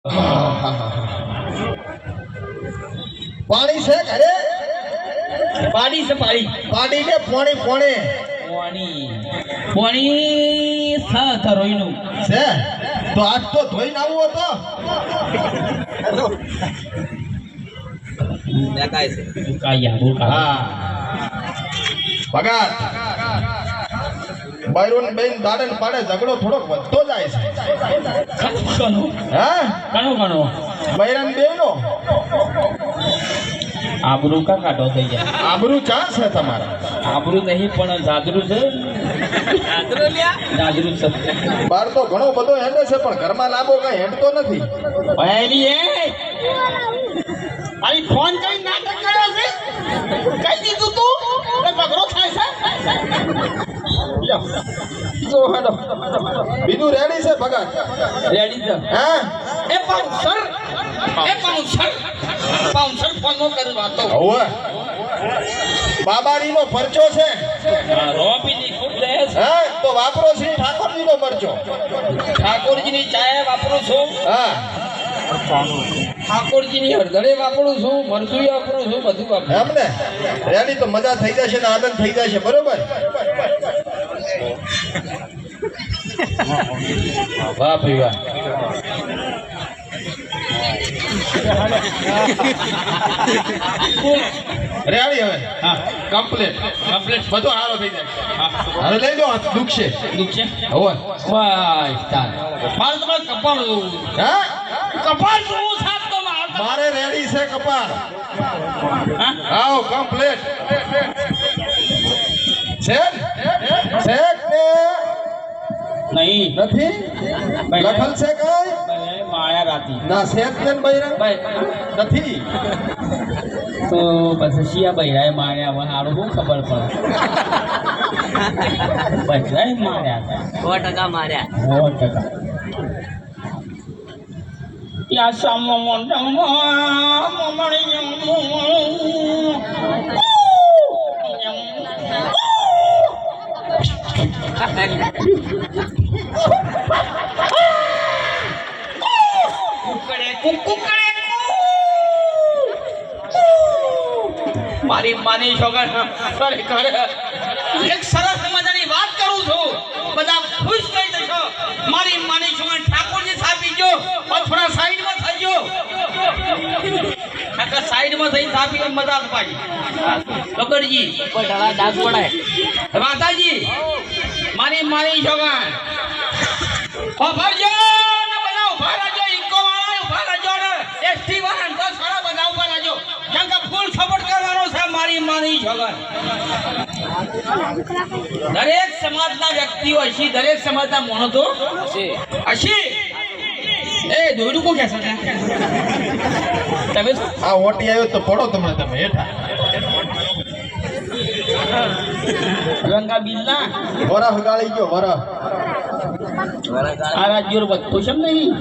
પાણી છે ઘરે પાડી છે પાડી પાડી કે પોણી પોણે પાણી પાણી ધરોઈનું છે તો આજ તો ધોઈને આવવો તો હા ભગત બૈરોન બેન દાડન પાડે ઝઘડો થોડોક વધતો જાય છે હા ઘણો બૈરન બેનો આબરૂ કા કાઢો થઈ જાય આબરૂ ચા છે તમારા આબરૂ નહીં પણ જાજરૂ છે જાજરૂ છે બાર તો ઘણો બધો હેડે છે પણ ઘરમાં લાંબો કઈ હેડતો નથી પહેલી એ આવી ફોન કરી નાટક કર્યો છે કઈ દીધું તું કે બગડો થાય છે જો હેડો બીજું રેડી છે ભગત રેડી છે હા એ પાઉન્સર ફોન નો કરી વાતો હવે બાબારીનો પરચો છે રોપીની ફૂટ લે હા તો વાપરો શ્રી ઠાકોરજીનો પરચો ઠાકોરજીની ચાય વાપરું છું હા ઠાકોરજીની હળદળે વાપરું છું મરચું વાપરું છું બધું વાપરું એમ ને રેડી તો મજા થઈ જશે ને આનંદ થઈ જશે બરોબર વાહ ભાઈ વાહ રેડી હવે હા કમ્પ્લીટ બધો હારો થઈ જાય હવે લઈ લો દુખશે દુઃખ છે હવે વાહ તાર મારે તમારે કપાળ હા કપાળ જોવું સાત તો મારે રેડી છે કપાળ હા આવો કમ્પ્લીટ છે ને નહીં નથી લખલ છે કઈ માયા રાતી ના સેત ને બૈરંગ નથી તો પછી શિયા બૈરાએ માર્યા હવે સારું શું ખબર પડે બૈરાએ માર્યા 100% માર્યા 100% યા મારી માની છોકર ખરેખર એક સરસ મજાની વાત કરું છું બધા ખુશ થઈ જશો મારી માની છોકર ઠાકોરજી થાપી ગયો થોડા સાઈડમાં થઈ ગયો કાકા સાઈડમાં થઈ થાપી મજાક પાડી કબરજી કોઈ ઢળા ડાક પડાય માતાજી મારી માની છોકર ફરજો ને બનાવ ફરજો ઇકો વાળા ઉભા રહેજો ને એસટી વાળા તો સારા બધા ઉભા રહેજો જંગા ફૂલ સપોર્ટ કરવાનો છે મારી માની છોકર દરેક સમાજના વ્યક્તિઓ હશે દરેક સમાજના માણસો હશે એ દોડું કો કેસા તમે આ ઓટી આવ્યો તો પડો તમે હેઠા રંગા બિલના વરહ ગાળી ગયો વરહ આ રાજ્યો બધું છે નહીં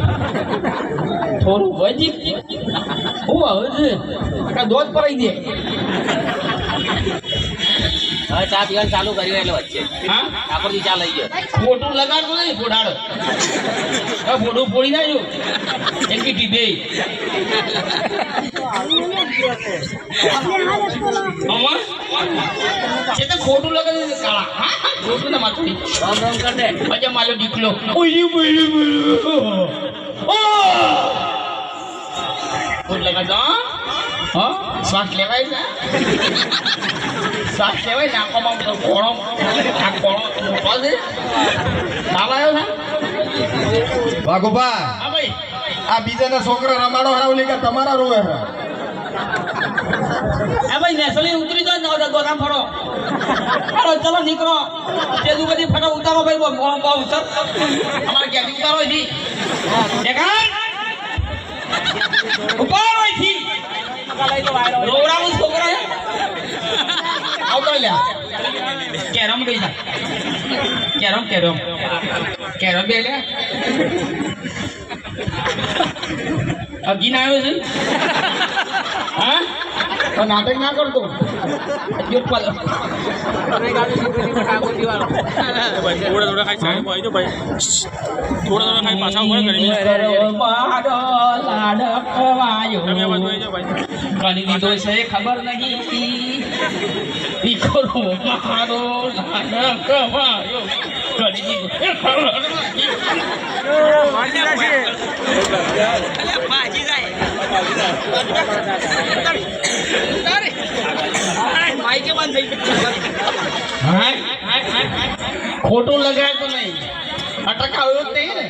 થોડું વજી હું આવે છે દોધ પરાઈ દે હવે ચા પીવાનું ચાલુ કર્યું એટલે વચ્ચે હા ઠાકોરજી ચા લઈ ગયો ફોટું લગાડતો નહીં ફોટાડો ફોટું ફોડી નાખ્યું એક કીધી બે છે તો ખોટું લગાડી કાળા હા ખોટું ના માથું રામ રામ કર દે મજા મારો દીકલો ફોટ લગાડો હા શ્વાસ લેવાય છે શ્વાસ લેવાય નાખવામાં કોણો આ કોણો મોટો છે નામ આવ્યો છે વાઘુભા હા ભાઈ આ બીજાના છોકરા રમાડો હરાવલી કે તમારા રોવે હે ભાઈ નેસલી ઉતરી જાઓ ને ગોદામ ફરો હાલો ચલો નીકળો તેજુ બધી ફટો ઉતારો ભાઈ બહુ સર અમારે ક્યાંથી ઉતારો છી દેખાય ઉતારો છી રોવડાવું છોકરા આવતો લ્યા કેરમ ગઈ જા કેરમ બે લે અગીન આવ્યો છે હા પણ નાટક ના કરતો. જો પલ થોડા ખાઈ સાઈડમાં આવી જાઓ ભાઈ. થોડા ખાઈ પાછા ઉભા કરી મારો લાડકવાયો તમે આ બાજુ આવી જાઓ ભાઈ. કરી દીધો છે ખબર નહીં દીકરો મારો લાડકવાયો કરી દીધો છે ખબર નહીં. માઈકે બંધ થઈ ગયું. ખોટું લગાય તો નહીં અટકા આવ્યો જ નહીં ને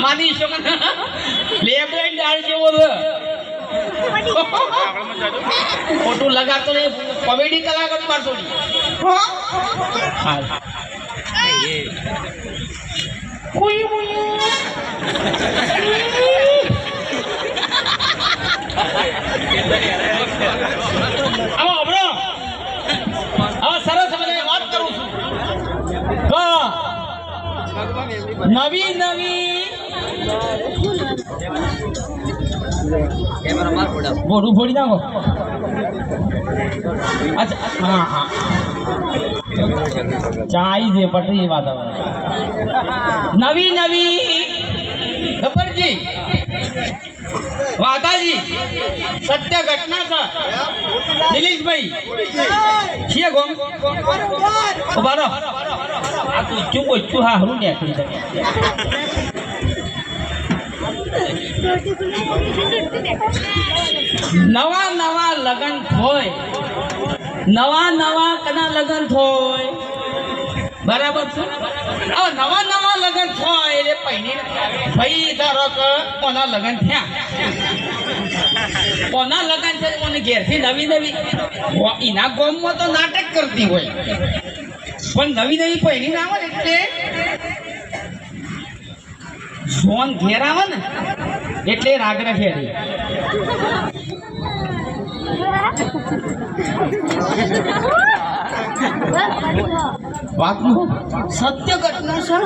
માની શકો લેબલાઈન ડાળ જેવો છે. ખોટું લગાતો નહીં કોમેડી કલાકાર મારતો નહીં. હવે સરસ મજાની વાત કરું છું. નવી મોઢું ફોડી નાખો. અચ્છા હા હા ચાઈ છે પટરી વાત હવે નવી ગબ્બરજી વાતાજી સત્ય ઘટના છે. દિલીશભાઈ છીએ ગોમ ઉભા રહો. આ તું ચૂપ છું હા હરું ને નવા લગન હોય નવા કના લગન હોય બરાબર છે. હવે નવા લગન થાય એટલે પહેલી ભાઈ ધારો કે કોના લગન થયા કોના લગન છે કોને ઘેરથી નવી એના ગામમાં તો નાટક કરતી હોય પણ નવી પહેલી ના આવે ને એટલે સોન ઘેર આવે ને એટલે રાગરા ખેડી વાતનું સત્ય ઘટના છે.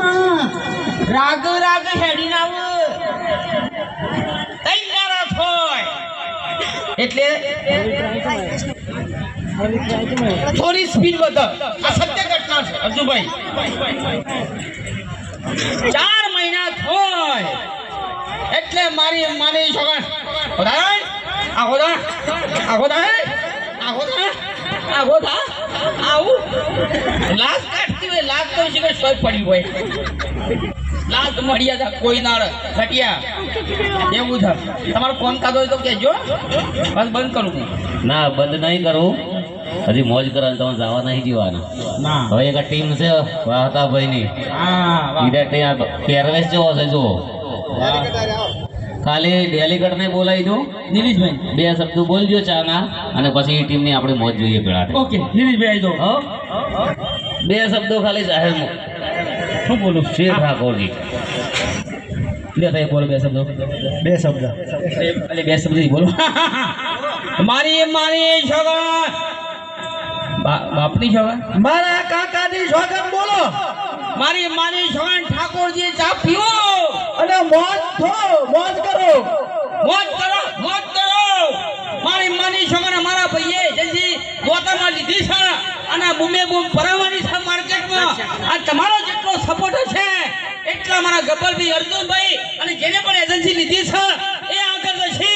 રાગ હેડી ના આવે તૈયાર હોય એટલે થોડી સ્પીડ વધે. આ સત્ય ઘટના છે અર્જુભાઈ. 4 મહિના થાય એટલે મારી માની છોકરા આવું લાશ કાઢતી હોય. લાશ તો છે કે સોય પડી હોય લાશ મળ્યા હતા કોઈ ના ઘટ્યા એવું છે. તમારો ફોન કાઢો હોય તો કહેજો બસ બંધ કરું હું. ના બંધ નહીં કરું હજી મોજ કરવાનું તમે જવા નહીં જીવાનું. ના હવે એક ટીમ છે વાહતાભાઈ ની હા ત્યાં પહેરવેશ જેવો છે જુઓ. ખાલી ડેલિગેટ ને બોલાવી દો. દિલીશભાઈ 2 શબ્દો બોલજો ચાના અને પછી એ ટીમ ની આપણે મોજ જોઈએ પેલા. ઓકે દિલીશભાઈ આવી દો. 2 શબ્દો ખાલી જાહેરમાં. શું બોલું શેર ઠાકોરજી લે બોલો 2 શબ્દો. 2 શબ્દ. એટલે 2 શબ્દ બોલો. મારી છોકરા બાપની છોકરા મારા કાકાની છોકરા બોલો મારી માની છોકરા ઠાકોરજી ચા પીવો અને મોજ કરો. મારી માની છોકરા મારા ભાઈએ જલ્દી ગોતામાં લીધી છે અને બૂમે બૂમ પરાવવાની છે માર્કેટમાં. આ તમારો જેટલો સપોર્ટ છે એટલા મારા ગબ્બરભાઈ અર્જુનભાઈ અને જેને પણ એજન્સી લીધી છે એ આગળ જશે.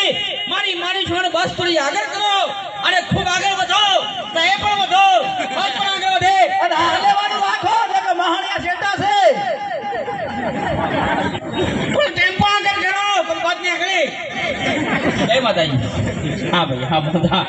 મારી માની છોકરા બસ થોડી આગળ કરો અને ખૂબ આગળ વધો તો એ પણ વધો બસ પણ આગળ વધે અને હાલેવાનું રાખો કે મહાણિયા શેટા છે. પણ ટેમ્પો આગળ કરો પણ બાદ ને આગળ. જય માતાજી. હા ભાઈ હા બધા.